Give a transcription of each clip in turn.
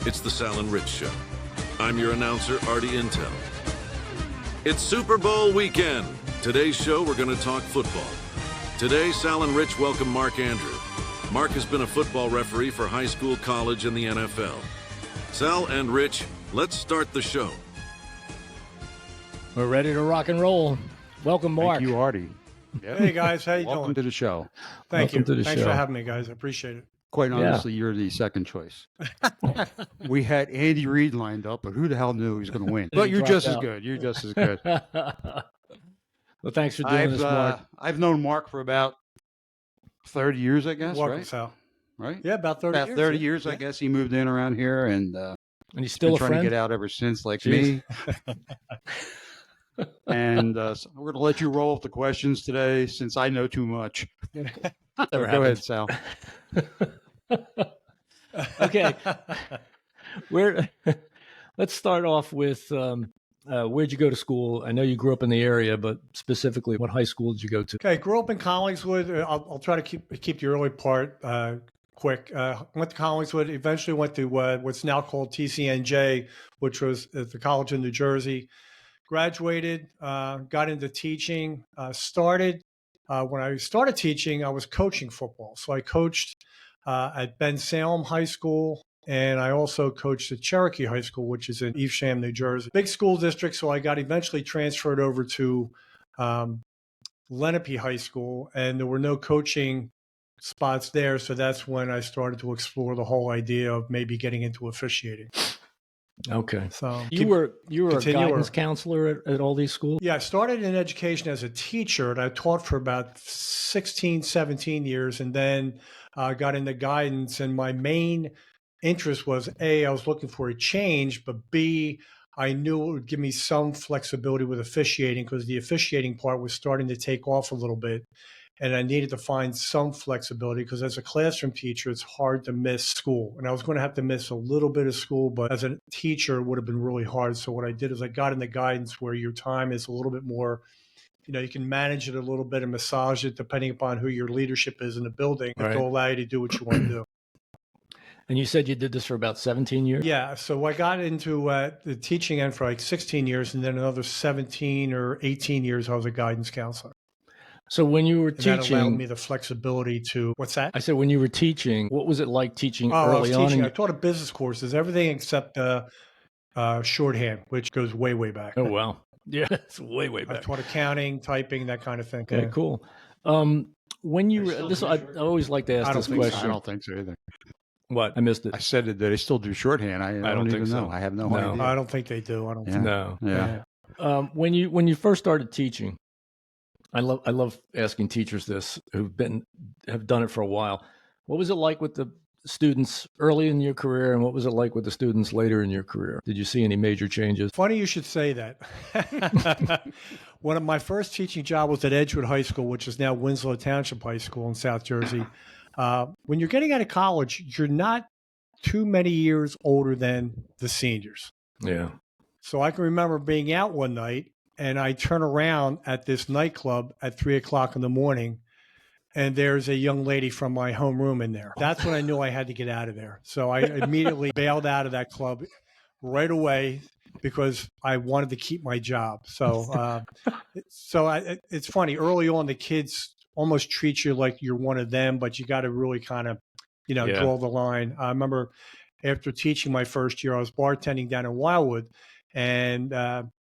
It's the Sal and Rich Show. I'm your announcer, Artie Intel. It's Super Bowl weekend. Today's show, we're going to talk football. Today, Sal and Rich welcome Mark Andrew. Mark has been a football referee for high school, college, and the NFL. Sal and Rich, let's start the show. We're ready to rock and roll. Welcome, Mark. Thank you, Artie. Yep. Hey, guys. How you doing? Welcome to the show. Thank Welcome you. to the Thanks show. for having me, guys. I appreciate it. Quite honestly, you're the second choice. We had Andy Reid lined up, but who the hell knew he was going to win? But you're just as good. You're just as good. Well, thanks for doing this, Mark. I've known Mark for about 30 years, I guess, Welcome, right? Sal. Right? Yeah, about 30 years. About 30 yeah. years, Yeah. I guess. He moved in around here and And he's still been a trying friend? to get out ever since, like Jeez. me. And so we're going to let you roll with the questions today since I know too much. Never Go ahead, Sal. Okay. Let's start off with where'd you go to school? I know you grew up in the area, but specifically, what high school did you go to? Okay, grew up in Collingswood. I'll try to keep the early part quick. Went to Collingswood. Eventually went to what's now called TCNJ, which was at the College of New Jersey. Graduated, got into teaching. When I started teaching, I was coaching football. So I coached at Ben Salem High School, and I also coached at Cherokee High School, which is in Evesham, New Jersey. Big school district, so I got eventually transferred over to Lenape High School, and there were no coaching spots there. So that's when I started to explore the whole idea of maybe getting into officiating. Okay. So You were a continue, guidance or- counselor at all these schools? Yeah, I started in education as a teacher, and I taught for about 16, 17 years, and then got into guidance. And my main interest was, A, I was looking for a change, but B, I knew it would give me some flexibility with officiating because the officiating part was starting to take off a little bit. And I needed to find some flexibility because as a classroom teacher, it's hard to miss school. And I was going to have to miss a little bit of school, but as a teacher, it would have been really hard. So what I did is I got into guidance where your time is a little bit more, you can manage it a little bit and massage it depending upon who your leadership is in the building Right. to allow you to do what you want to do. And you said you did this for about 17 years? Yeah. So I got into the teaching end for like 16 years, and then another 17 or 18 years, I was a guidance counselor. So when you were And that allowed teaching, me the flexibility to, what's that? I said when you were teaching, what was it like teaching I was early on? teaching. I taught a business courses, everything except shorthand, which goes way, way back. Oh, wow. Yeah, it's way, way I back. taught accounting, typing, that kind of thing. Okay, Yeah. cool. When you were, I always like to ask I don't this think so. I question. don't think so either. What? I missed it. I said that they still do shorthand. I don't think even so. know. I have no No. idea. I don't think they do. I don't Yeah. think. No. Yeah. When you first started teaching, I love asking teachers this have done it for a while. What was it like with the students early in your career, and what was it like with the students later in your career? Did you see any major changes? Funny you should say that. One of my first teaching job was at Edgewood High School, which is now Winslow Township High School in South Jersey. When you're getting out of college, you're not too many years older than the seniors. Yeah. So I can remember being out one night, and I turn around at this nightclub at 3:00 in the morning, and there's a young lady from my homeroom in there. That's when I knew I had to get out of there. So I immediately bailed out of that club right away because I wanted to keep my job. So, it's funny. Early on, the kids almost treat you like you're one of them, but you got to really kind of, Yeah. draw the line. I remember after teaching my first year, I was bartending down in Wildwood. And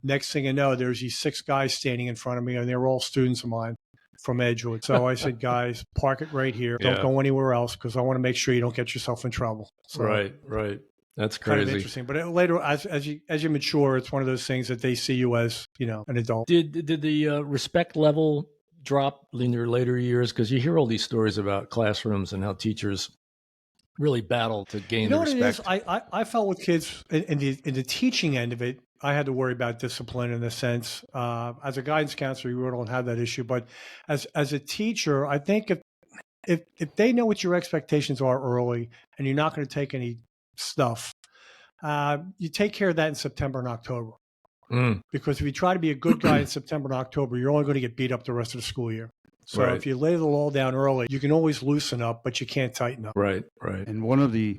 next thing I know, there's these 6 guys standing in front of me, and they were all students of mine from Edgewood. So I said, guys, park it right here. Don't Yeah. go anywhere else because I want to make sure you don't get yourself in trouble. So, Right. That's kind of crazy. interesting. But later, as you mature, it's one of those things that they see you as, an adult. Did the respect level drop in your later years? Because you hear all these stories about classrooms and how teachers really battle to gain You know the what respect. it is? I felt with kids in the teaching end of it, I had to worry about discipline in a sense. As a guidance counselor, you really don't have that issue. But as a teacher, I think if they know what your expectations are early and you're not going to take any stuff, you take care of that in September and October. Because if you try to be a good guy in September and October, you're only going to get beat up the rest of the school year. So Right. if you lay the law down early, you can always loosen up, but you can't tighten up. Right. And one of the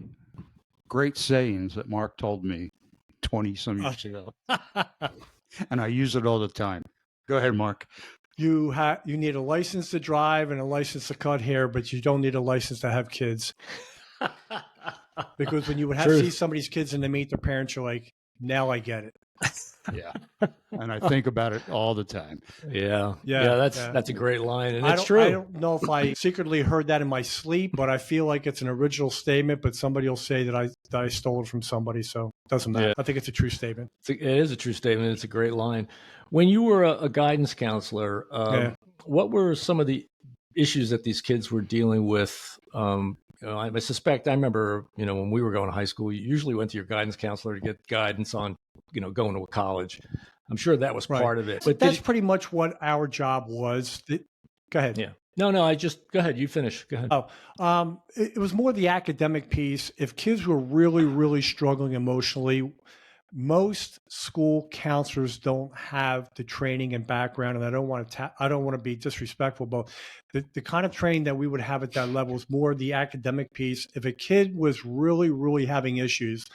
great sayings that Mark told me 20 some years ago, and I use it all the time. Go ahead, Mark. You need a license to drive and a license to cut hair, but you don't need a license to have kids. Because when you would see somebody's kids and they meet their parents, you're like, now I get it. Yeah. And I think about it all the time. Yeah. That's a great line. And it's true. I don't know if I secretly heard that in my sleep, but I feel like it's an original statement, but somebody will say that I stole it from somebody. So it doesn't matter. Yeah. I think it's a true statement. It is a true statement. It's a great line. When you were a guidance counselor, what were some of the issues that these kids were dealing with? I suspect, I remember, when we were going to high school, you usually went to your guidance counselor to get guidance on, going to a college. I'm sure that was part of it. But that's pretty much what our job was. Go ahead. Yeah. No, go ahead. You finish. Go ahead. It was more the academic piece. If kids were really, really struggling emotionally, most school counselors don't have the training and background, and I don't want to be disrespectful, but the kind of training that we would have at that level is more the academic piece. If a kid was really, really having issues,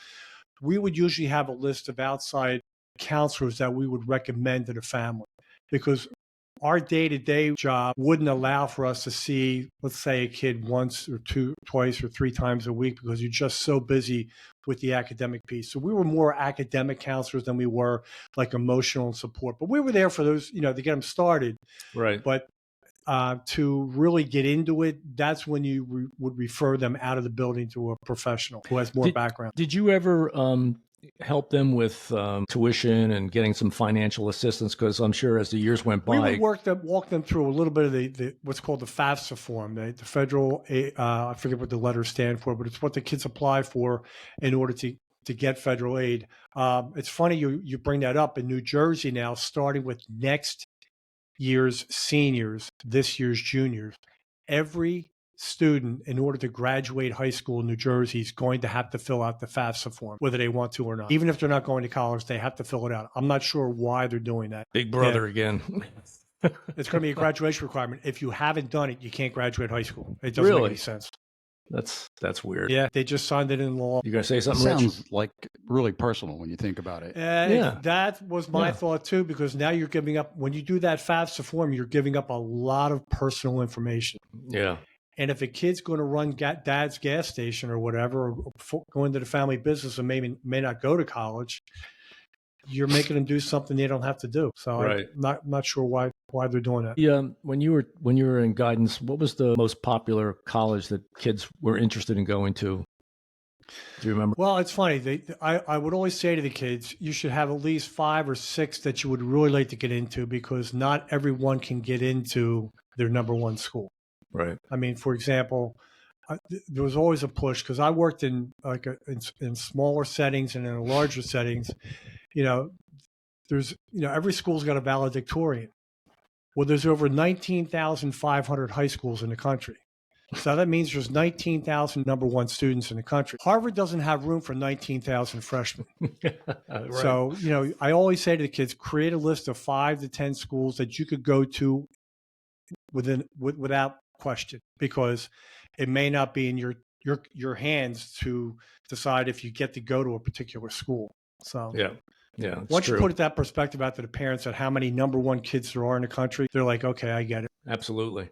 we would usually have a list of outside counselors that we would recommend to the family, because our day-to-day job wouldn't allow for us to see, let's say, a kid once or twice or three times a week, because you're just so busy with the academic piece. So we were more academic counselors than we were like emotional support. But we were there for those, to get them started. Right. But to really get into it, that's when you would refer them out of the building to a professional who has more background. Did you ever help them with tuition and getting some financial assistance? Because I'm sure as the years went by, we would walk them through a little bit of the what's called the FAFSA form, the federal. I forget what the letters stand for, but it's what the kids apply for in order to get federal aid. It's funny you bring that up. In New Jersey now, starting with next year's seniors, this year's juniors, every student, in order to graduate high school in New Jersey, is going to have to fill out the FAFSA form, whether they want to or not. Even if they're not going to college, they have to fill it out. I'm not sure why they're doing that. Big brother again. It's going to be a graduation requirement. If you haven't done it, you can't graduate high school. It doesn't make any sense. That's weird. Yeah, they just signed it in law. You gonna say something? Sounds like really personal when you think about it. That was my thought too, because now you're giving up, when you do that FAFSA form, you're giving up a lot of personal information. Yeah. And if a kid's going to run dad's gas station or whatever, or go into the family business and may not go to college, you're making them do something they don't have to do. So I'm not sure why they're doing that. Yeah. When you were in guidance, what was the most popular college that kids were interested in going to? Do you remember? Well, it's funny. I would always say to the kids, you should have at least 5 or 6 that you would really like to get into, because not everyone can get into their number one school. Right. I mean, for example, there was always a push, because I worked in in smaller settings and in larger settings. There's every school's got a valedictorian. Well, there's over 19,500 high schools in the country. So that means there's 19,000 number one students in the country. Harvard doesn't have room for 19,000 freshmen. Right. So, I always say to the kids, create a list of 5 to 10 schools that you could go to without question, because it may not be in your hands to decide if you get to go to a particular school. So once you put it that perspective out to the parents at how many number one kids there are in the country, they're like, okay, I get it. Absolutely.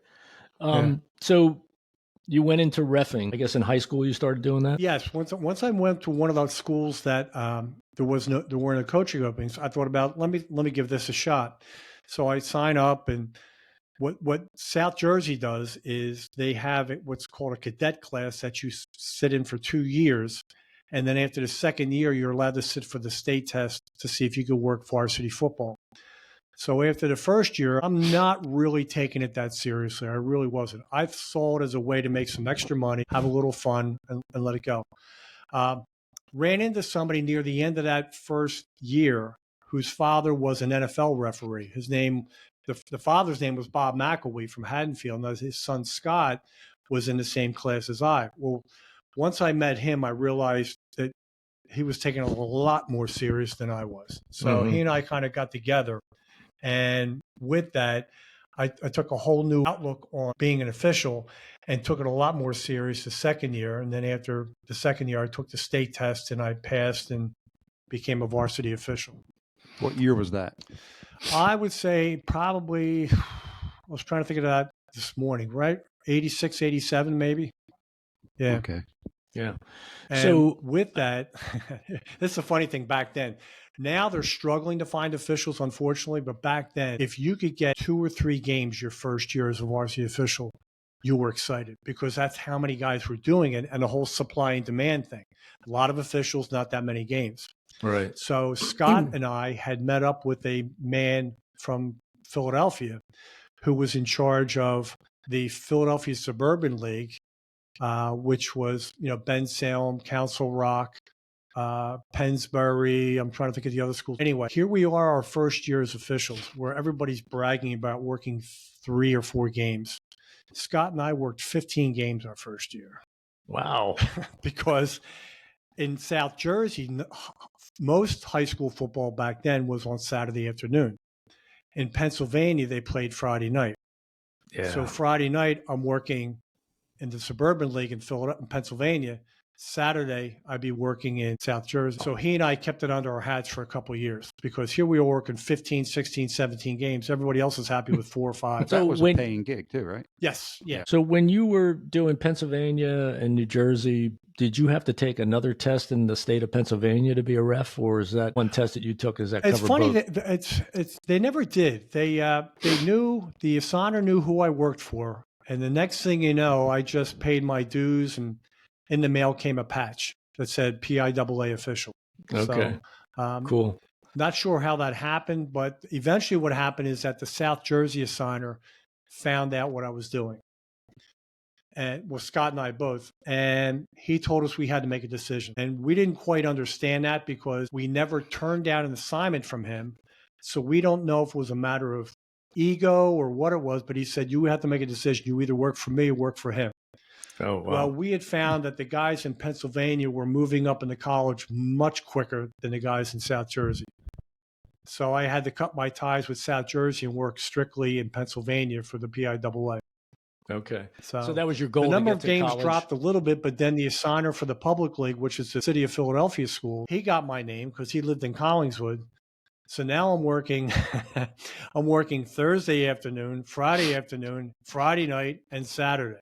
So you went into reffing. I guess in high school you started doing that? Yes. Once I went to one of those schools that there weren't no coaching openings, I thought about, let me give this a shot. So I sign up, and what South Jersey does is they have what's called a cadet class that you sit in for 2 years. And then after the second year, you're allowed to sit for the state test to see if you could work varsity football. So after the first year, I'm not really taking it that seriously. I really wasn't. I saw it as a way to make some extra money, have a little fun, and let it go. Ran into somebody near the end of that first year whose father was an NFL referee. His name, the father's name was Bob McElwee from Haddonfield, and his son Scott was in the same class as I. Well, once I met him, I realized that he was taking it a lot more serious than I was. So he and I kind of got together. And with that, I took a whole new outlook on being an official and took it a lot more serious the second year. And then after the second year, I took the state test and I passed and became a varsity official. What year was that? I would say probably, I was trying to think of that this morning, right? 86, 87 maybe. Yeah. Okay. Yeah. And So with that, this is a funny thing back then. Now they're struggling to find officials, unfortunately. But back then, if you could get 2 or 3 games your first year as a varsity official, you were excited because that's how many guys were doing it, and the whole supply and demand thing. A lot of officials, not that many games. right. So Scott and I had met up with a man from Philadelphia who was in charge of the Philadelphia Suburban League, which was, Ben Salem, Council Rock, Pennsbury. I'm trying to think of the other schools. Anyway, here we are, our first year as officials, where everybody's bragging about working 3 or 4 games. Scott and I worked 15 games our first year. Wow. Because in South Jersey, most high school football back then was on Saturday afternoon. In Pennsylvania, they played Friday night. Yeah. So Friday night, I'm working in the Suburban League in Pennsylvania. Saturday, I'd be working in South Jersey. So he and I kept it under our hats for a couple of years because here we were working 15, 16, 17 games. Everybody else is happy with 4 or 5. That So was when- a paying gig too, right? Yes. Yeah. So when you were doing Pennsylvania and New Jersey, did you have to take another test in the state of Pennsylvania to be a ref, or is that one test that you took? Is that It's covered funny both? that they never did. They knew, the assigner knew who I worked for. And the next thing you know, I just paid my dues, and in the mail came a patch that said PIAA official. Okay. So, Cool. not sure how that happened, but eventually what happened is that the South Jersey assigner found out what I was doing. And Scott and I both. And he told us we had to make a decision. And we didn't quite understand that because we never turned down an assignment from him. So we don't know if it was a matter of ego or what it was, but he said, you have to make a decision. You either work for me or work for him. Oh, wow. Well, we had found that the guys in Pennsylvania were moving up in the college much quicker than the guys in South Jersey. So I had to cut my ties with South Jersey and work strictly in Pennsylvania for the PIAA. Okay. So So that was your goal. the number to of get to games college? dropped a little bit, but then the assigner for the public league, which is the city of Philadelphia school, he got my name because he lived in Collingswood. So now I'm working, I'm working Thursday afternoon, Friday night, and Saturday.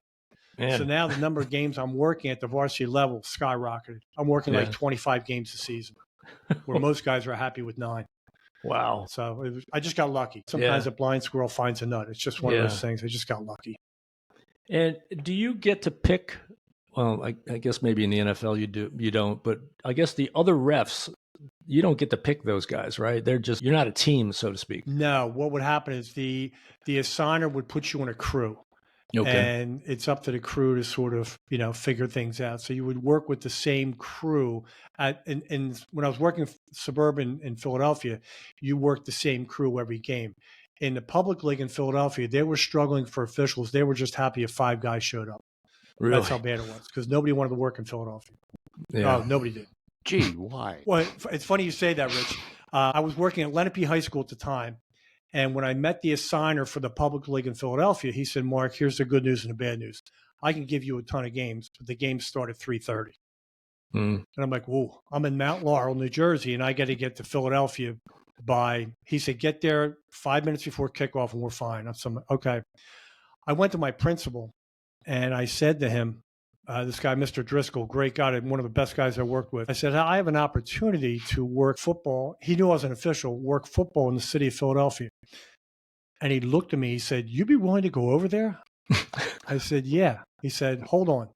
Man. So now the number of games I'm working at the varsity level skyrocketed. I'm working like 25 games a season, where most guys are happy with 9. Wow. So I just got lucky. Sometimes a blind squirrel finds a nut. It's just one of those things. I just got lucky. And do you get to pick? Well, I guess maybe in the NFL you don't, but I guess the other refs, you don't get to pick those guys, right? They're just, you're not a team, so to speak. No, what would happen is the assigner would put you in a crew. Okay. And it's up to the crew to sort of, figure things out. So you would work with the same crew. And when I was working suburban in Philadelphia, you worked the same crew every game. In the public league in Philadelphia, they were struggling for officials. They were just happy if 5 guys showed up. Really? That's how bad it was because nobody wanted to work in Philadelphia. Yeah. Oh, nobody did. Gee, why? Well, it's funny you say that, Rich. I was working at Lenape High School at the time. And when I met the assigner for the public league in Philadelphia, he said, Mark, here's the good news and the bad news. I can give you a ton of games, but the games start at 3:30. And I'm like, whoa, I'm in Mount Laurel, New Jersey, and I got to get to Philadelphia he said, get there 5 minutes before kickoff and we're fine. I'm okay. I went to my principal and I said to him, this guy, Mr. Driscoll, great guy, one of the best guys I worked with. I said, I have an opportunity to work football. He knew I was an official, work football in the city of Philadelphia. And he looked at me, he said, you'd be willing to go over there? I said, yeah. He said, hold on.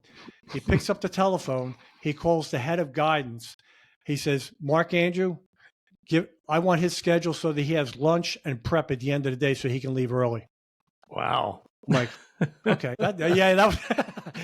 He picks up the telephone. He calls the head of guidance. He says, Mark Andrew, I want his schedule so that he has lunch and prep at the end of the day so he can leave early. Wow. I'm like, okay. That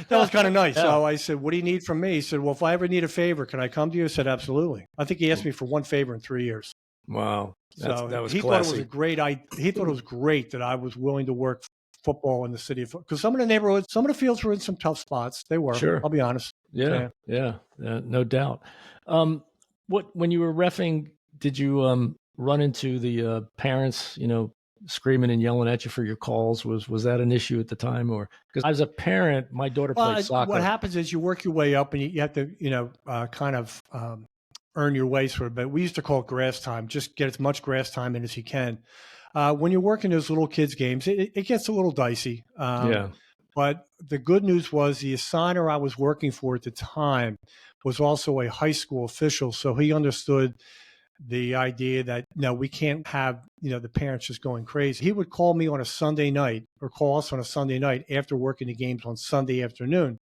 was kind of nice. Yeah. So I said, what do you need from me? He said, well, if I ever need a favor, can I come to you? I said, absolutely. I think he asked me for one favor in 3 years. Wow. That was classy. Thought it was a great he thought it was great that I was willing to work football in the city of, because some of the neighborhoods, some of the fields were in some tough spots. They were, sure. I'll be honest. Yeah. No doubt. When you were reffing, did you run into the parents, screaming and yelling at you for your calls? Was that an issue at the time? Or because as a parent, my daughter played soccer. What happens is you work your way up and you have to, kind of earn your way sort of. But we used to call it grass time. Just get as much grass time in as you can. When you're working those little kids games, it gets a little dicey. Yeah. But the good news was the assigner I was working for at the time was also a high school official. So he understood the idea that, no, we can't have, the parents just going crazy. He would call me on a Sunday night or call us on a Sunday night after working the games on Sunday afternoon,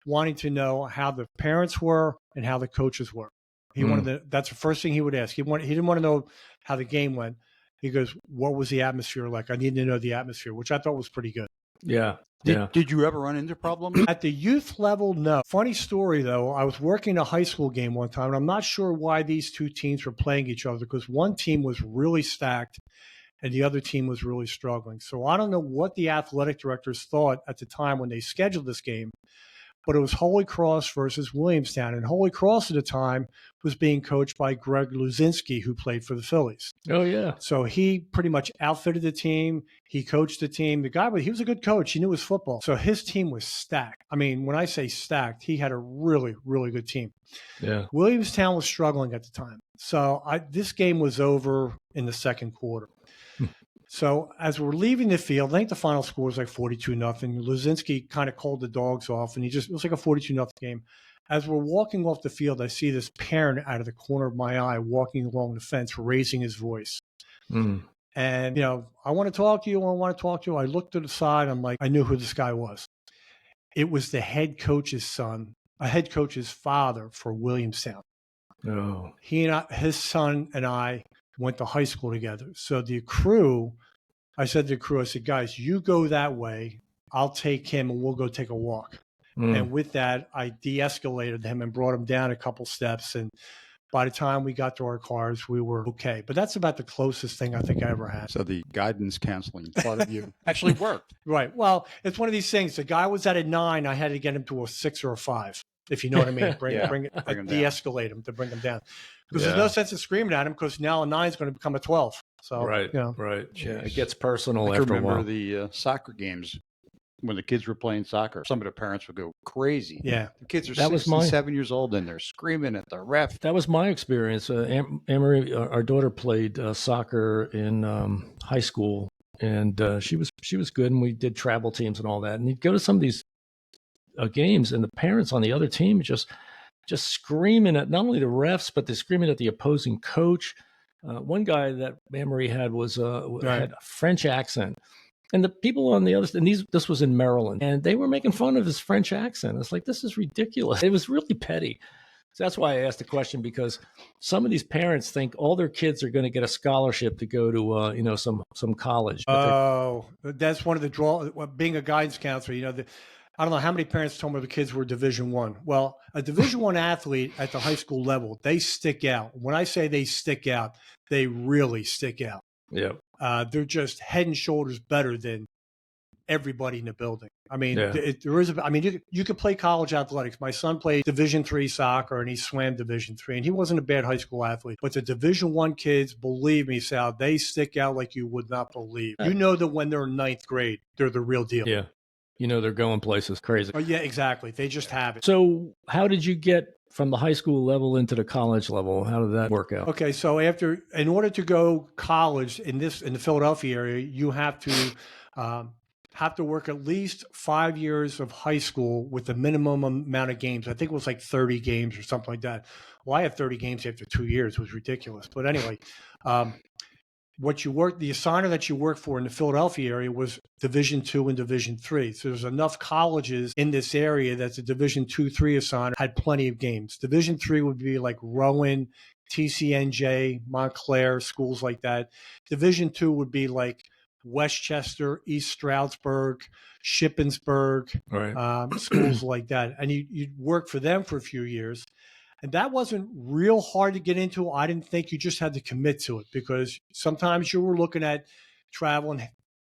wanting to know how the parents were and how the coaches were. He wanted to, that's the first thing he would ask. He didn't want to know how the game went. He goes, what was the atmosphere like? I needed to know the atmosphere, which I thought was pretty good. Yeah. Did you ever run into problems? At the youth level, no. Funny story, though. I was working a high school game one time, and I'm not sure why these two teams were playing each other because one team was really stacked and the other team was really struggling. So I don't know what the athletic directors thought at the time when they scheduled this game, but it was Holy Cross versus Williamstown. And Holy Cross at the time was being coached by Greg Luzinski, who played for the Phillies. Oh, yeah. So he pretty much outfitted the team. He coached the team. The guy, he was a good coach. He knew his football. So his team was stacked. I mean, when I say stacked, he had a really, really good team. Yeah. Williamstown was struggling at the time. So this game was over in the second quarter. So as we're leaving the field, I think the final score was like 42-0. Luzinski kind of called the dogs off, and it was like a 42-0 game. As we're walking off the field, I see this parent out of the corner of my eye walking along the fence, raising his voice. And, I want to talk to you. I want to talk to you. I looked to the side. I'm like, I knew who this guy was. It was the head coach's son, a head coach's father for Williamstown. Oh. His son and I went to high school together. So the crew, I said to the crew, I said, guys, you go that way. I'll take him and we'll go take a walk. And with that, I de-escalated him and brought him down a couple steps. And by the time we got to our cars, we were okay. But that's about the closest thing I think I ever had. So the guidance counseling part of you actually worked. Right. Well, it's one of these things. The guy was at a 9. I had to get him to a 6 or a 5, if you know what I mean. Bring it, de-escalate him to bring him down. Because there's no sense in screaming at him because now a 9 is going to become a 12. So, right. Yeah, it gets personal I after a while. remember the soccer games when the kids were playing soccer. Some of the parents would go crazy. Yeah. The kids are 6 and 7 years old and they're screaming at the ref. That was my experience. Anne-Marie, our daughter, played soccer in high school, and she was good, and we did travel teams and all that. And you'd go to some of these games, and the parents on the other team just screaming at not only the refs, but they're screaming at the opposing coach. One guy that Anne-Marie had had a French accent. And the people on the other, this was in Maryland, and they were making fun of his French accent. It's like, this is ridiculous. It was really petty. So that's why I asked the question, because some of these parents think all their kids are going to get a scholarship to go to, some college. Oh, that's one of the draw. Being a guidance counselor, I don't know how many parents told me the kids were Division I. Well, a Division I athlete at the high school level, they stick out. When I say they stick out, they really stick out. Yeah. They're just head and shoulders better than everybody in the building. I mean, you could play college athletics. My son played Division III soccer and he swam Division III, and he wasn't a bad high school athlete. But the Division I kids, believe me, Sal, they stick out like you would not believe. You know that when they're in 9th grade, they're the real deal. Yeah. They're going places crazy. Oh, yeah, exactly. They just have it. So how did you get from the high school level into the college level? How did that work out? Okay, so in order to go college in the Philadelphia area, you have to work at least 5 years of high school with the minimum amount of games. I think it was like 30 games or something like that. Well, I had 30 games after 2 years. It was ridiculous. But anyway, the assigner that you worked for in the Philadelphia area was Division II and Division III. So there's enough colleges in this area that the Division II, III assigner had plenty of games. Division III would be like Rowan, TCNJ, Montclair, schools like that. Division II would be like Westchester, East Stroudsburg, Shippensburg, schools like that. And you'd work for them for a few years. And that wasn't real hard to get into. I didn't think. You just had to commit to it, because sometimes you were looking at traveling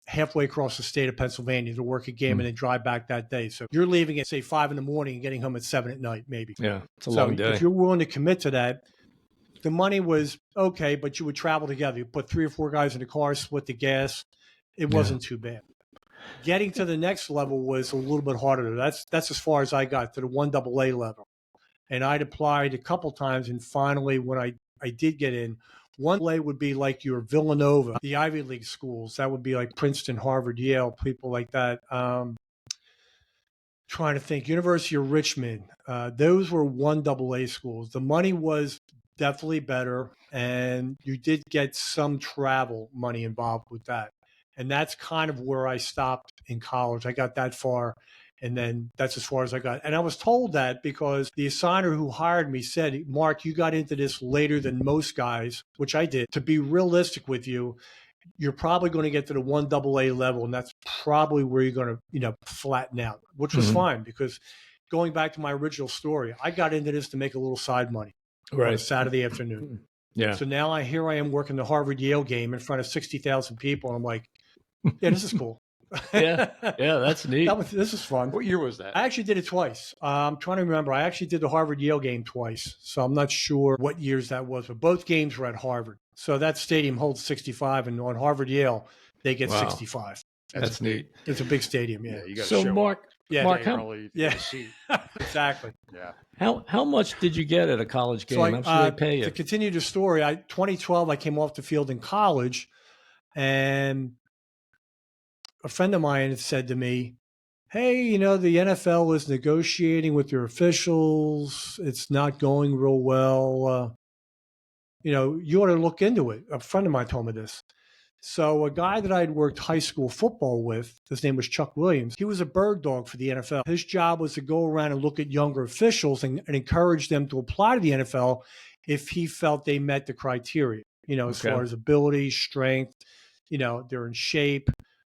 halfway across the state of Pennsylvania to work a game and then drive back that day. So you're leaving at, say, 5 a.m. and getting home at 7 p.m, maybe. Yeah, it's a long day. If you're willing to commit to that, the money was okay, but you would travel together. You put 3 or 4 guys in the car, split the gas. It wasn't too bad. Getting to the next level was a little bit harder. That's as far as I got, to the 1AA level. And I'd applied a couple times, and finally, when I did get in, 1AA would be like your Villanova, the Ivy League schools. That would be like Princeton, Harvard, Yale, people like that. Trying to think, University of Richmond. Those were 1AA schools. The money was definitely better, and you did get some travel money involved with that. And that's kind of where I stopped in college. I got that far, and then that's as far as I got. And I was told that because the assigner who hired me said, Mark, you got into this later than most guys, which I did. To be realistic with you, you're probably going to get to the 1AA level, and that's probably where you're going to, flatten out, which was fine, because going back to my original story, I got into this to make a little side money on a Saturday afternoon. Yeah. So now I am working the Harvard-Yale game in front of 60,000 people, and I'm like, yeah, this is cool. Yeah, that's neat. This is fun. What year was that? I actually did it twice. I'm trying to remember. I actually did the Harvard-Yale game twice, so I'm not sure what years that was, but both games were at Harvard. So that stadium holds 65, and on Harvard-Yale, they get 65. That's neat. It's a big stadium, yeah. You got So Mark, Yeah, yeah, exactly. Yeah. How much did you get at a college game? So I'm sure they pay you. to continue the story, 2012, I came off the field in college, and a friend of mine had said to me, hey, the NFL is negotiating with your officials. It's not going real well. You ought to look into it. A friend of mine told me this. So a guy that I'd worked high school football with, his name was Chuck Williams. He was a bird dog for the NFL. His job was to go around and look at younger officials and encourage them to apply to the NFL if he felt they met the criteria, as far as ability, strength, they're in shape,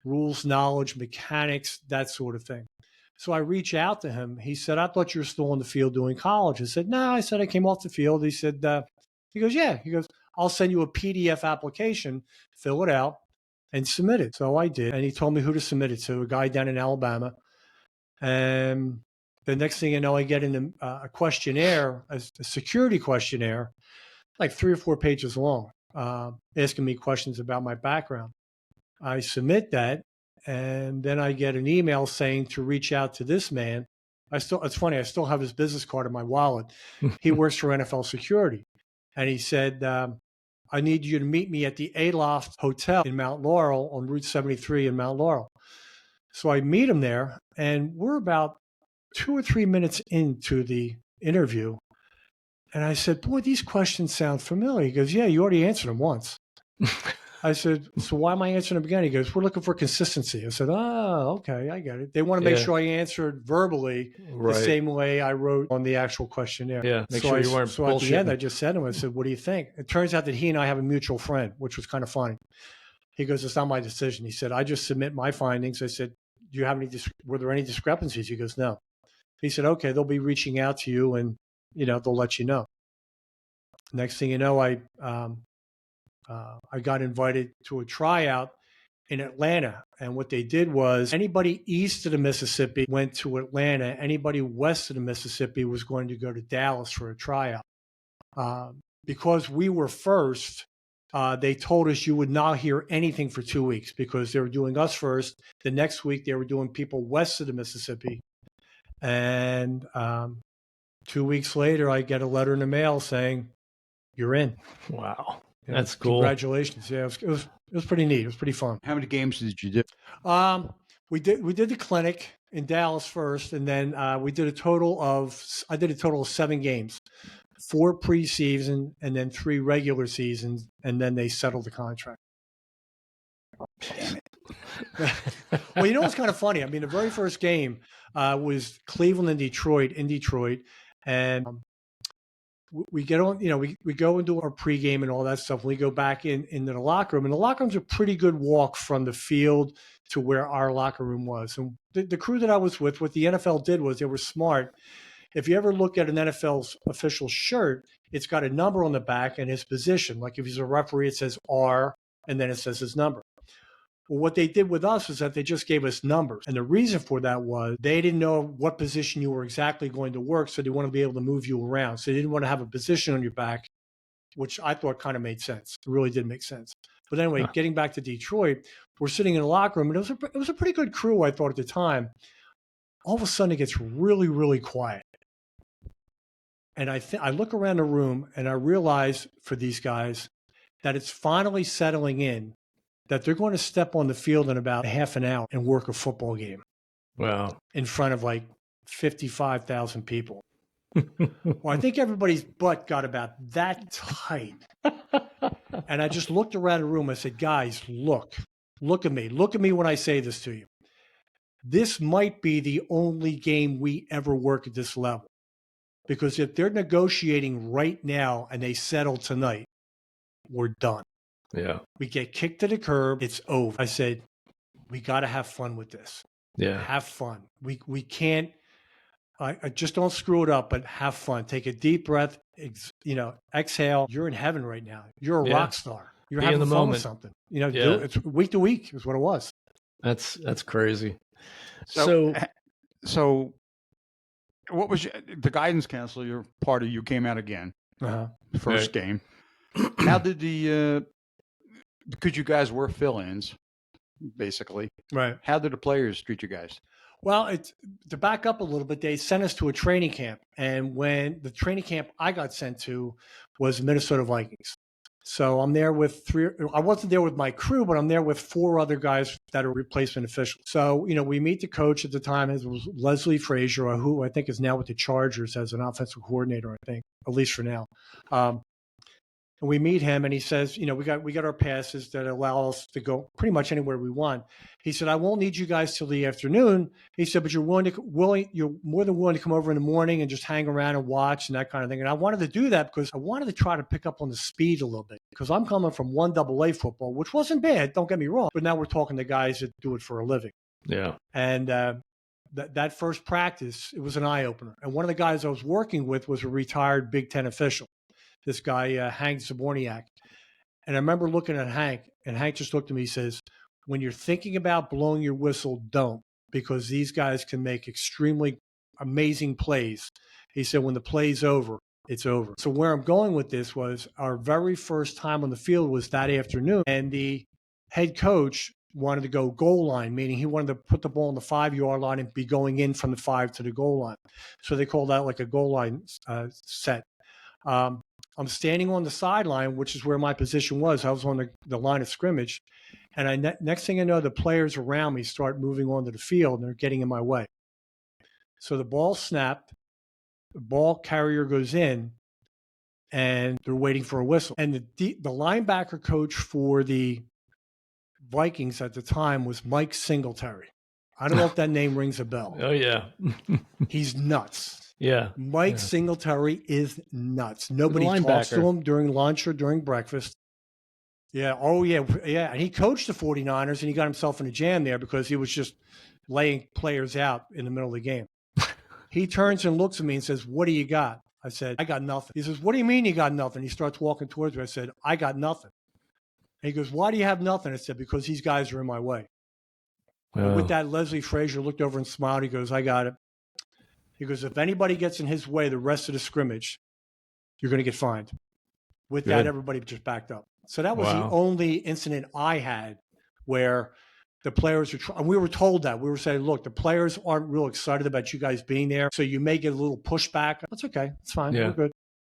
rules, knowledge, mechanics, that sort of thing. So I reach out to him. He said, I thought you were still in the field doing college. I said, no, I said, I came off the field. He said, he goes, yeah. He goes, I'll send you a PDF application, fill it out, and submit it. So I did. And he told me who to submit it to, a guy down in Alabama. And the next thing you know, I get in a questionnaire, a security questionnaire, like 3 or 4 pages long, asking me questions about my background. I submit that, and then I get an email saying to reach out to this man. It's funny, I still have his business card in my wallet. He works for NFL Security. And he said, I need you to meet me at the Aloft Hotel in Mount Laurel on Route 73 in Mount Laurel. So I meet him there, and we're about 2 or 3 minutes into the interview. And I said, boy, these questions sound familiar. He goes, yeah, you already answered them once. I said, so why am I answering them again? He goes, we're looking for consistency. I said, oh, okay, I get it. They want to make sure I answered verbally the same way I wrote on the actual questionnaire. Yeah, make sure you weren't So at the end, I just said to him, I said, what do you think? It turns out that he and I have a mutual friend, which was kind of funny. He goes, it's not my decision. He said, I just submit my findings. I said, do you have were there any discrepancies? He goes, no. He said, okay, they'll be reaching out to you, and, they'll let you know. Next thing you know, I got invited to a tryout in Atlanta. And what they did was anybody east of the Mississippi went to Atlanta. Anybody west of the Mississippi was going to go to Dallas for a tryout. Because we were first, they told us you would not hear anything for 2 weeks because they were doing us first. The next week, they were doing people west of the Mississippi. And 2 weeks later, I get a letter in the mail saying, you're in. Wow. That's cool. Congratulations. Yeah, it was pretty neat. It was pretty fun. How many games did you do? We did the clinic in Dallas first, and then I did a total of 7 games, 4 preseason and then 3 regular seasons, and then they settled the contract. Damn it. Well, what's kind of funny? I mean, the very first game was Cleveland and Detroit in Detroit, and we get on, we go and do our pregame and all that stuff. We go back into the locker room, and the locker room's a pretty good walk from the field to where our locker room was. And the crew that I was with, what the NFL did was they were smart. If you ever look at an NFL's official shirt, it's got a number on the back and his position. Like if he's a referee, it says R, and then it says his number. Well, what they did with us is that they just gave us numbers. And the reason for that was they didn't know what position you were exactly going to work, so they want to be able to move you around. So they didn't want to have a position on your back which I thought kind of made sense. It really did make sense. But anyway, getting back to Detroit, we're sitting in a locker room, and it was a pretty good crew, I thought, at the time. All of a sudden, it gets really, really quiet. And I look around the room, and I realize for these guys that it's finally settling in that they're going to step on the field in about half an hour and work a football game. Wow. In front of like 55,000 people. Well, I think everybody's butt got about that tight. And I just looked around the room. I said, guys, look at me. Look at me when I say this to you. This might be the only game we ever work at this level. Because if they're negotiating right now and they settle tonight, we're done. Yeah. We get kicked to the curb. It's over. I said, we got to have fun with this. Yeah. Have fun. We can't, I just don't screw it up, but have fun. Take a deep breath, exhale. You're in heaven right now. You're a rock star. You're Be having in the fun moment. with something. It's week to week is what it was. That's crazy. So what was the guidance counselor? You're part of. You came out again. First game. How did because you guys were fill-ins, basically. Right. How did the players treat you guys? Well, to back up a little bit, they sent us to a training camp. And when the training camp I got sent to was Minnesota Vikings. So I'm there with I wasn't there with my crew, but I'm there with 4 other guys that are replacement officials. So, we meet the coach at the time. It was Leslie Frazier, who I think is now with the Chargers as an offensive coordinator, I think, at least for now. And we meet him, and he says, we got our passes that allow us to go pretty much anywhere we want. He said, I won't need you guys till the afternoon. He said, but you're more than willing to come over in the morning and just hang around and watch and that kind of thing. And I wanted to do that because I wanted to try to pick up on the speed a little bit because I'm coming from 1AA football, which wasn't bad. Don't get me wrong. But now we're talking to guys that do it for a living. Yeah. And that first practice, it was an eye opener. And one of the guys I was working with was a retired Big Ten official. This guy, Hank Zaborniak. And I remember looking at Hank, and Hank just looked at me and says, when you're thinking about blowing your whistle, don't, because these guys can make extremely amazing plays. He said, when the play's over, it's over. So where I'm going with this was our very first time on the field was that afternoon, and the head coach wanted to go goal line, meaning he wanted to put the ball on the 5-yard line and be going in from the 5 to the goal line. So they called that like a goal line set. I'm standing on the sideline, which is where my position was. I was on the line of scrimmage. And next thing I know, the players around me start moving onto the field, and they're getting in my way. So the ball snapped, the ball carrier goes in, and they're waiting for a whistle. And the linebacker coach for the Vikings at the time was Mike Singletary. I don't know if that name rings a bell. Oh, yeah. He's nuts. Yeah. Mike Singletary is nuts. Nobody talks to him during lunch or during breakfast. Yeah. Oh, yeah. Yeah. And he coached the 49ers, and he got himself in a jam there because he was just laying players out in the middle of the game. He turns and looks at me and says, what do you got? I said, I got nothing. He says, what do you mean you got nothing? He starts walking towards me. I said, I got nothing. And he goes, why do you have nothing? I said, because these guys are in my way. And with that, Leslie Frazier looked over and smiled. He goes, I got it. He goes, if anybody gets in his way the rest of the scrimmage, you're going to get fined. With that, everybody just backed up. So that was the only incident I had where the players were we were told that. We were saying, look, the players aren't real excited about you guys being there, so you may get a little pushback. That's okay. It's fine. Yeah. We're good.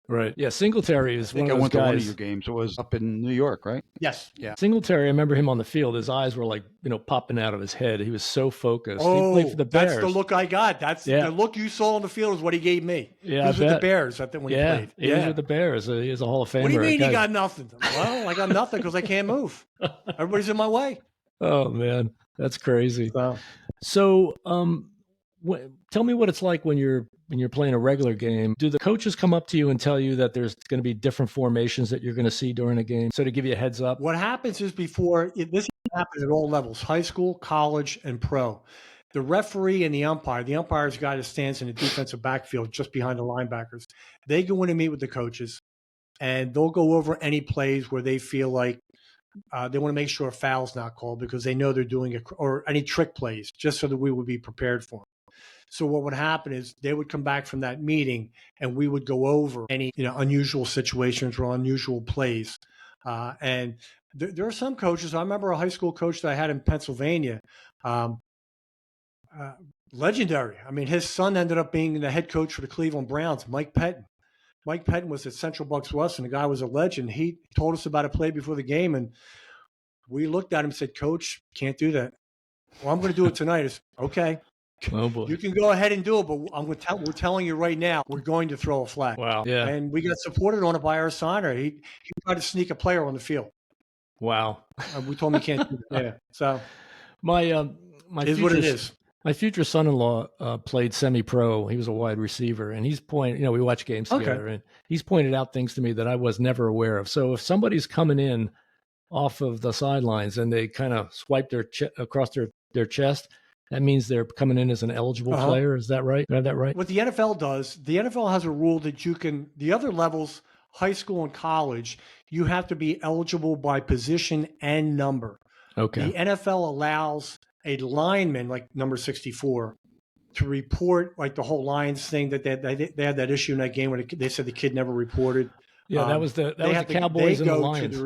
Right. Yeah. Singletary is one of those I went guys. to one of your games. It was up in New York, right? Yes. Yeah. Singletary, I remember him on the field. His eyes were like, popping out of his head. He was so focused. Oh, he played for the Bears. That's the look I got. That's the look you saw on the field is what he gave me. Yeah, he was with the Bears, I think, when he played. He was with the Bears. He was a Hall of Famer. What do you mean you got nothing? Well, I got nothing because I can't move. Everybody's in my way. Oh, man. That's crazy. So tell me what it's like when you're playing a regular game. Do the coaches come up to you and tell you that there's going to be different formations that you're going to see during a game? So to give you a heads up? What happens is this happens at all levels, high school, college, and pro. The referee and the umpire's guy that stands in the defensive backfield just behind the linebackers, they go in and meet with the coaches, and they'll go over any plays where they feel like they want to make sure a foul's not called because they know they're doing it, or any trick plays, just so that we would be prepared for them. So what would happen is they would come back from that meeting and we would go over any unusual situations or unusual plays. And there are some coaches. I remember a high school coach that I had in Pennsylvania. Legendary. I mean, his son ended up being the head coach for the Cleveland Browns, Mike Pettin. Mike Pettin was at Central Bucks West, and the guy was a legend. He told us about a play before the game, and we looked at him and said, "Coach, can't do that." Well, I'm going to do it tonight. It's okay. Oh boy. You can go ahead and do it, but we're telling you right now, we're going to throw a flag. Wow. Yeah. And we got supported on it by our signer. He tried to sneak a player on the field. Wow. We told him he can't do that. Yeah. So my is what it is. My future son-in-law played semi-pro. He was a wide receiver, and he's pointed. We watch games together, and he's pointed out things to me that I was never aware of. So if somebody's coming in off of the sidelines and they kind of swipe their across their chest, that means they're coming in as an eligible player. Is that right? Do I have that right? What the NFL does, the NFL has a rule that you can, the other levels, high school and college, you have to be eligible by position and number. Okay. The NFL allows a lineman like number 64 to report like the whole Lions thing that they had that issue in that game where they said the kid never reported. Yeah, that was the Cowboys and the Lions.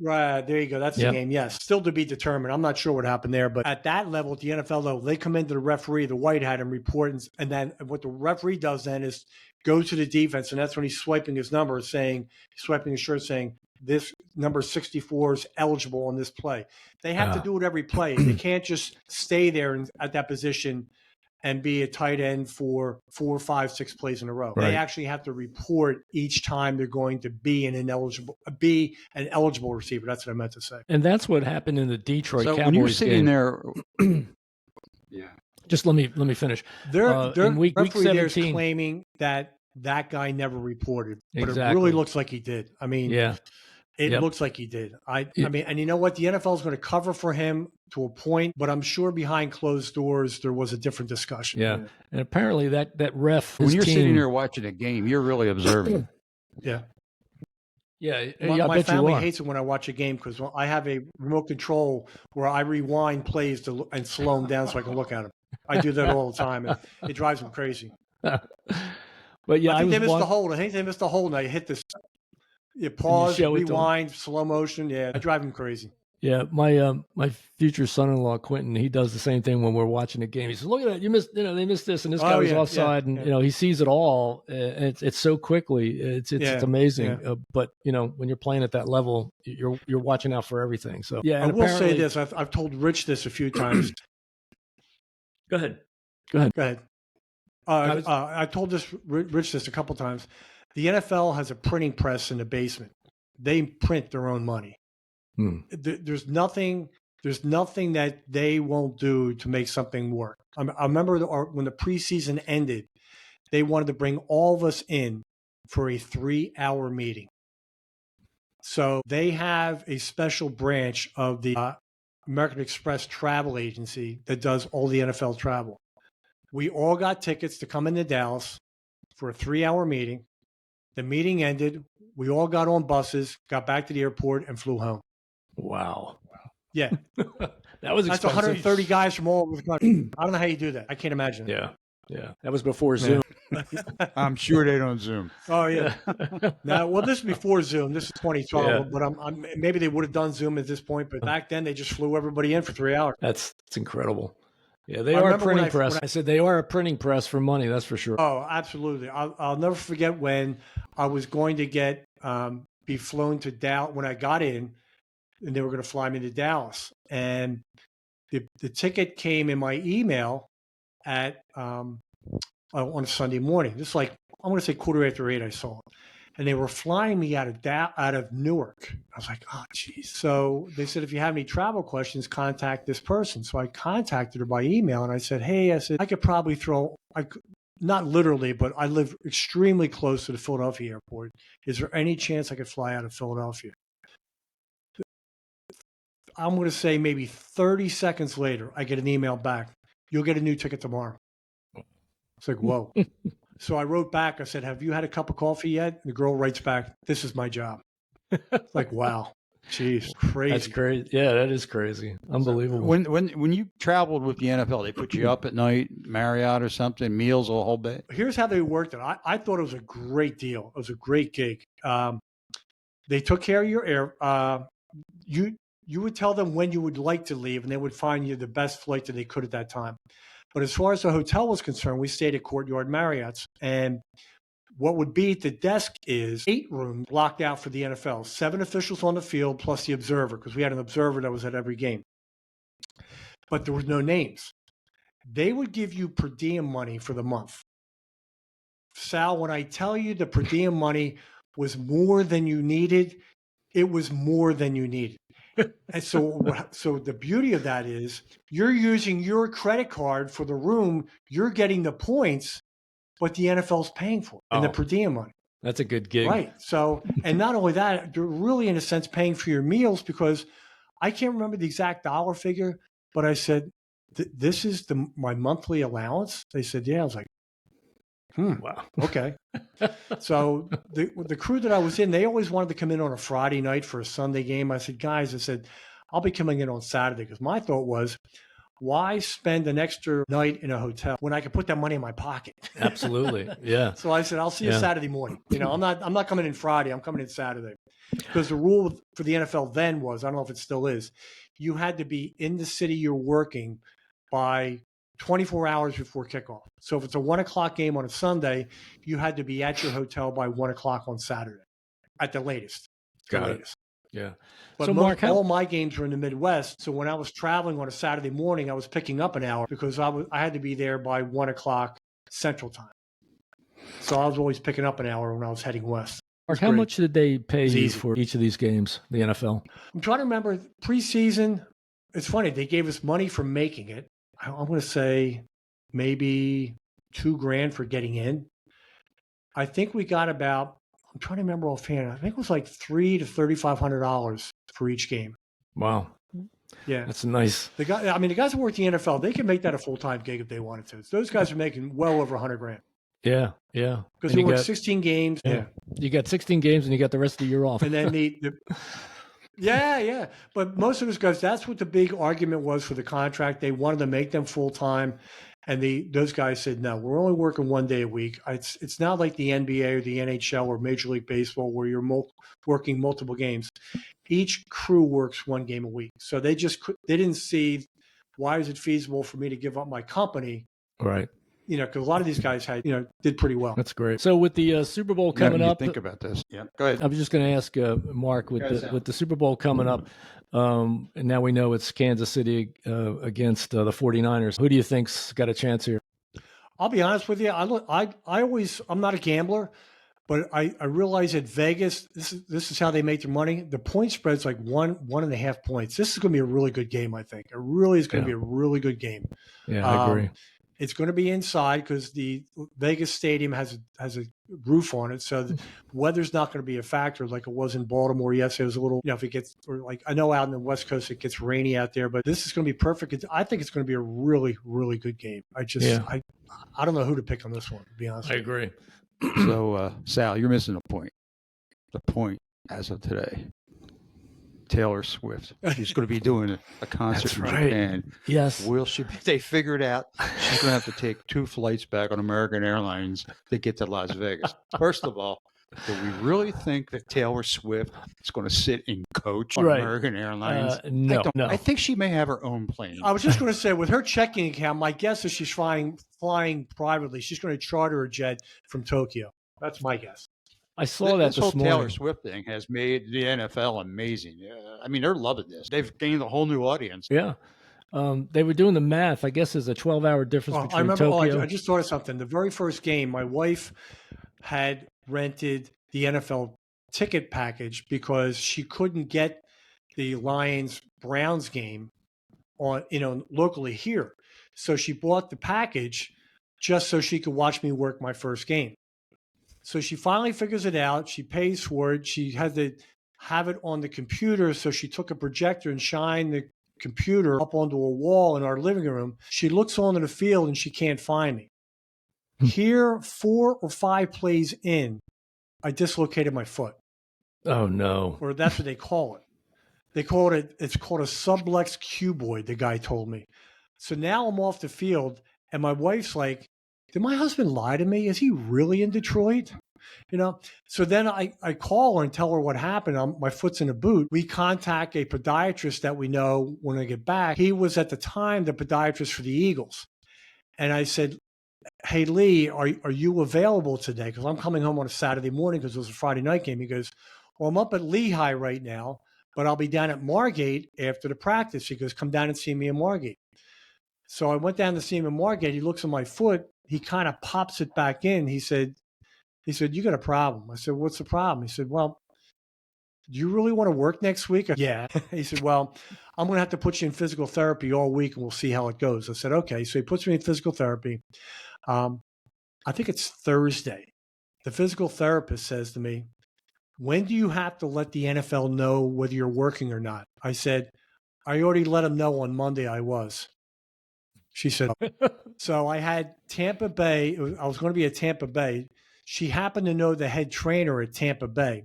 Right, there you go. That's the game. Yes, still to be determined. I'm not sure what happened there, but at that level, at the NFL level, they come into the referee, the white hat, and report. And then what the referee does then is go to the defense, and that's when he's swiping his number, swiping his shirt, saying this number 64 is eligible on this play. They have to do it every play. They can't just stay there at that position and be a tight end for 4, 5, 6 plays in a row. Right. They actually have to report each time they're going to be an eligible receiver. That's what I meant to say. And that's what happened in the Detroit Cowboys when you're sitting game. there, yeah. Just let me finish. Their week referee 17, there's claiming that guy never reported, but it really looks like he did. I mean, it looks like he did. I mean, and you know what? The NFL is going to cover for him to a point, but I'm sure behind closed doors there was a different discussion. Yeah, and apparently that ref. When you're sitting there watching a game, you're really observing. Yeah. Yeah, my family hates it when I watch a game because I have a remote control where I rewind plays and slow them down so I can look at them. I do that all the time, and it drives them crazy. But yeah, I think they missed the hold. And I hit this. You pause, rewind, slow motion. Yeah, I drive him crazy. Yeah, my future son-in-law Quentin, he does the same thing when we're watching a game. He says, "Look at that, you missed. They missed this, and this guy was offside, and he sees it all. It's so quickly. It's amazing. Yeah. But when you're playing at that level, you're watching out for everything. So yeah, I will say this. I've told Rich this a few times. Go ahead. I told Rich this a couple times. The NFL has a printing press in the basement. They print their own money. There's nothing that they won't do to make something work. I remember when the preseason ended, they wanted to bring all of us in for a 3-hour meeting. So they have a special branch of the American Express travel agency that does all the NFL travel. We all got tickets to come into Dallas for a 3-hour meeting. The meeting ended. We all got on buses, got back to the airport, and flew home. Wow. Yeah. That's expensive. 130 guys from all over the country. I don't know how you do that. I can't imagine. Yeah. That was before Zoom. I'm sure they don't Zoom. Oh, yeah. Well, this is before Zoom. This is 2012, but maybe they would have done Zoom at this point. But back then, they just flew everybody in for 3 hours. That's incredible. Yeah, they are a printing press. I said they are a printing press for money. That's for sure. Oh, absolutely. I'll never forget when I was going to be flown to Dallas when I got in, and they were going to fly me to Dallas. And the ticket came in my email at on a Sunday morning. Just like I'm going to say 8:15, I saw it. And they were flying me out of Newark. I was like, oh, geez. So they said, if you have any travel questions, contact this person. So I contacted her by email, and I said, hey, I could probably not literally, but I live extremely close to the Philadelphia airport. Is there any chance I could fly out of Philadelphia? I'm going to say maybe 30 seconds later, I get an email back. You'll get a new ticket tomorrow. It's like, whoa. So I wrote back. I said, have you had a cup of coffee yet? And the girl writes back, this is my job. It's like, wow. Jeez, crazy. That's crazy. Yeah, that is crazy. Unbelievable. When you traveled with the NFL, they put you up at night, Marriott or something, meals, a whole bit. Here's how they worked it. I thought it was a great deal. It was a great gig. They took care of your air. You would tell them when you would like to leave, and they would find you the best flight that they could at that time. But as far as the hotel was concerned, we stayed at Courtyard Marriott's, and what would be at the desk is 8 rooms blocked out for the NFL, 7 officials on the field plus the observer, because we had an observer that was at every game. But there was no names. They would give you per diem money for the month. Sal, when I tell you the per diem money was more than you needed, it was more than you needed. And so the beauty of that is you're using your credit card for the room, you're getting the points, but the NFL's paying for it, and the per diem money. That's a good gig. Right. So, and not only that, you're really, in a sense, paying for your meals, because I can't remember the exact dollar figure, but I said, this is my monthly allowance? They said, yeah. I was like, Wow. Okay. So the crew that I was in, they always wanted to come in on a Friday night for a Sunday game. I said, guys, I'll be coming in on Saturday, because my thought was, why spend an extra night in a hotel when I could put that money in my pocket? Absolutely. Yeah. So I said, I'll see you Saturday morning. I'm not coming in Friday. I'm coming in Saturday, because the rule for the NFL then was, I don't know if it still is, you had to be in the city you're working by 24 hours before kickoff. So if it's a 1:00 game on a Sunday, you had to be at your hotel by 1:00 on Saturday at the latest. Got it. Yeah. But so Mark, all my games were in the Midwest. So when I was traveling on a Saturday morning, I was picking up an hour, because I had to be there by 1:00 Central Time. So I was always picking up an hour when I was heading west. Mark, how much did they pay you for each of these games, the NFL? I'm trying to remember preseason. It's funny. They gave us money for making it. I'm going to say maybe $2,000 for getting in. I think we got about, I'm trying to remember offhand, I think it was like $300 to $3,500 for each game. Wow. Yeah. That's nice. The guys who work the NFL, they can make that a full-time gig if they wanted to. So those guys are making well over $100,000. Yeah. Yeah. Because they work 16 games. Yeah. You got 16 games and you got the rest of the year off. And then Yeah. But most of those guys, that's what the big argument was for the contract. They wanted to make them full-time. And those guys said, no, we're only working 1 day a week. It's not like the NBA or the NHL or Major League Baseball where you're working multiple games. Each crew works 1 game a week. So they didn't see, why is it feasible for me to give up my company? Right. Because a lot of these guys did pretty well. That's great. So with the Super Bowl coming up, think about this. Yeah, go ahead. I was just going to ask Mark, with the Super Bowl coming up, and now we know it's Kansas City against the 49ers. Who do you think's got a chance here? I'll be honest with you. I'm not a gambler, but I realize at Vegas, this is how they make their money. The point spread's like 1.5 points. This is going to be a really good game, I think. It really is going to be a really good game. Yeah, I agree. It's going to be inside because the Vegas stadium has a roof on it, so the weather's not going to be a factor like it was in Baltimore. Yes, it was a little, if it gets, or like I know out in the West Coast it gets rainy out there, but this is going to be perfect. I think it's going to be a really, really good game. I don't know who to pick on this one, to be honest. I agree. So, Sal, you're missing a point. The point as of today. Taylor Swift. She's going to be doing a concert in Japan. Yes. Will she? They figured out she's going to have to take 2 flights back on American Airlines to get to Las Vegas. First of all, do we really think that Taylor Swift is going to sit in coach on American Airlines? No. I think she may have her own plane. I was just going to say, with her checking account, my guess is she's flying privately. She's going to charter a jet from Tokyo. That's my guess. I saw that this whole morning. Taylor Swift thing has made the NFL amazing. They're loving this. They've gained a whole new audience. Yeah. They were doing the math. I guess there's a 12-hour difference between Tokyo. I just thought of something. The very first game, my wife had rented the NFL ticket package because she couldn't get the Lions-Browns game on, locally here. So she bought the package just so she could watch me work my first game. So she finally figures it out. She pays for it. She had to have it on the computer. So she took a projector and shined the computer up onto a wall in our living room. She looks onto the field and she can't find me. Here, 4 or 5 plays in, I dislocated my foot. Oh, no. Or that's what they call it. It's called a sublex cuboid, the guy told me. So now I'm off the field, and my wife's like, did my husband lie to me? Is he really in Detroit? So then I call her and tell her what happened. My foot's in a boot. We contact a podiatrist that we know when I get back. He was at the time the podiatrist for the Eagles. And I said, hey, Lee, are you available today? Because I'm coming home on a Saturday morning because it was a Friday night game. He goes, well, I'm up at Lehigh right now, but I'll be down at Margate after the practice. He goes, come down and see me in Margate. So I went down to see him in Margate. He looks at my foot. He kind of pops it back in. He said, you got a problem. I said, what's the problem? He said, well, do you really want to work next week? Yeah. He said, well, I'm going to have to put you in physical therapy all week and we'll see how it goes. I said, okay. So he puts me in physical therapy. I think it's Thursday. The physical therapist says to me, when do you have to let the NFL know whether you're working or not? I said, I already let them know on Monday I was. She said, so I had Tampa Bay. I was going to be at Tampa Bay. She happened to know the head trainer at Tampa Bay.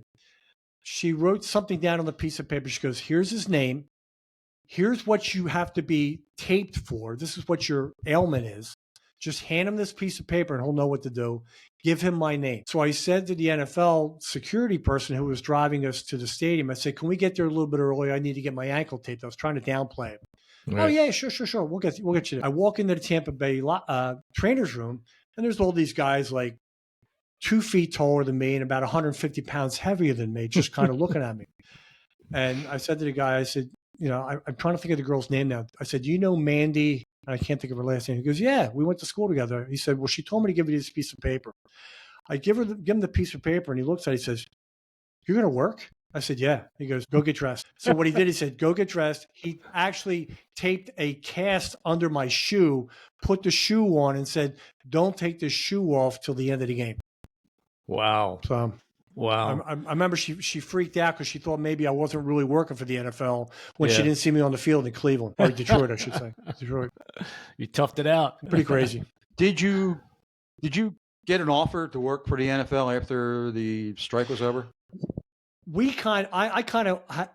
She wrote something down on the piece of paper. She goes, here's his name. Here's what you have to be taped for. This is what your ailment is. Just hand him this piece of paper and he'll know what to do. Give him my name. So I said to the NFL security person who was driving us to the stadium, I said, can we get there a little bit early? I need to get my ankle taped. I was trying to downplay it. Right. Oh, yeah, sure. We'll get you there. I walk into the Tampa Bay trainer's room, and there's all these guys like 2 feet taller than me and about 150 pounds heavier than me, just kind of looking at me. And I said to the guy, I said, I'm trying to think of the girl's name now. I said, do you know Mandy? I can't think of her last name. He goes, yeah, we went to school together. He said, well, she told me to give you this piece of paper. I give him the piece of paper, and he looks at it. He says, you're going to work? I said, yeah. He goes, go get dressed. So what he did, he said, go get dressed. He actually taped a cast under my shoe, put the shoe on, and said, don't take the shoe off till the end of the game. Wow. So, wow. I remember she freaked out because she thought maybe I wasn't really working for the NFL when she didn't see me on the field in Cleveland, or Detroit, I should say. Detroit. You toughed it out. Pretty crazy. Did you get an offer to work for the NFL after the strike was over? I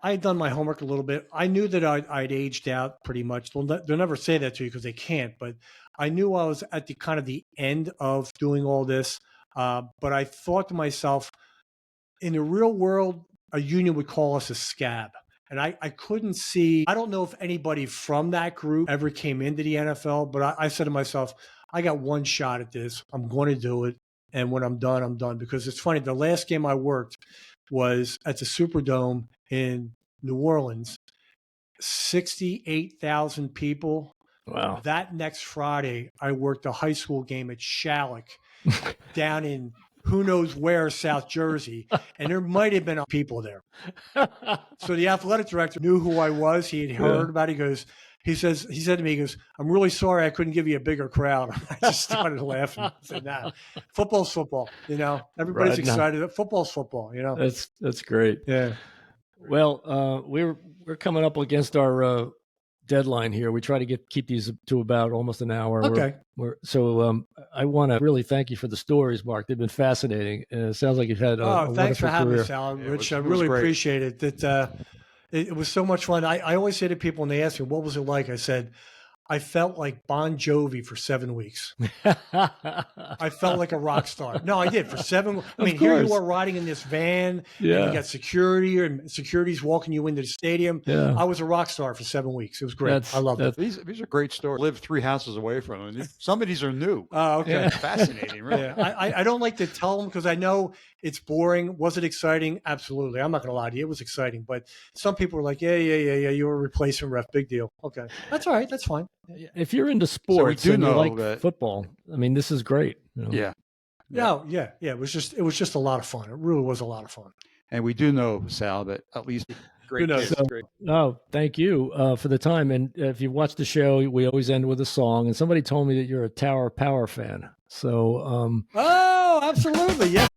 had done my homework a little bit. I knew that I'd aged out pretty much. They'll never say that to you because they can't, but I knew I was at the end of doing all this. But I thought to myself, in the real world, a union would call us a scab. And I couldn't see, I don't know if anybody from that group ever came into the NFL, but I said to myself, I got one shot at this. I'm going to do it. And when I'm done, I'm done. Because it's funny, the last game I worked was at the Superdome in New Orleans, 68,000 people. Wow. That next Friday, I worked a high school game at Shalleck down in who knows where, South Jersey, and there might have been people there. So the athletic director knew who I was. He had heard about it. He said to me, he goes, I'm really sorry I couldn't give you a bigger crowd. I just started laughing. I said, nah, football's football. Everybody's excited. Football's football. That's great. Yeah. Well, we're coming up against our deadline here. We try to keep these to about almost an hour. Okay. I want to really thank you for the stories, Mark. They've been fascinating. It sounds like you've had a thanks for having career. me, Sal. Rich, I really appreciate it. It was so much fun. I always say to people when they ask me, what was it like? I said, I felt like Bon Jovi for 7 weeks. I felt like a rock star. No, I did for 7. I mean, here you are riding in this van. Yeah. And you got security, and security's walking you into the stadium. Yeah. I was a rock star for 7 weeks. It was great. I loved it. These are great stories. Live 3 houses away from them. Some of these are new. Oh, okay. Yeah. Fascinating, really. Yeah. I don't like to tell them because I know it's boring. Was it exciting? Absolutely. I'm not going to lie to you. It was exciting. But some people were like, yeah. You were a replacement ref. Big deal. Okay. That's all right. That's fine. If you're into sports and you like that football, I mean, this is great. Yeah. No, yeah. It was just a lot of fun. It really was a lot of fun. And we do know, Sal, that at least great. Great. Oh, thank you for the time. And if you watch the show, we always end with a song. And somebody told me that you're a Tower Power fan. So, oh, absolutely, yes.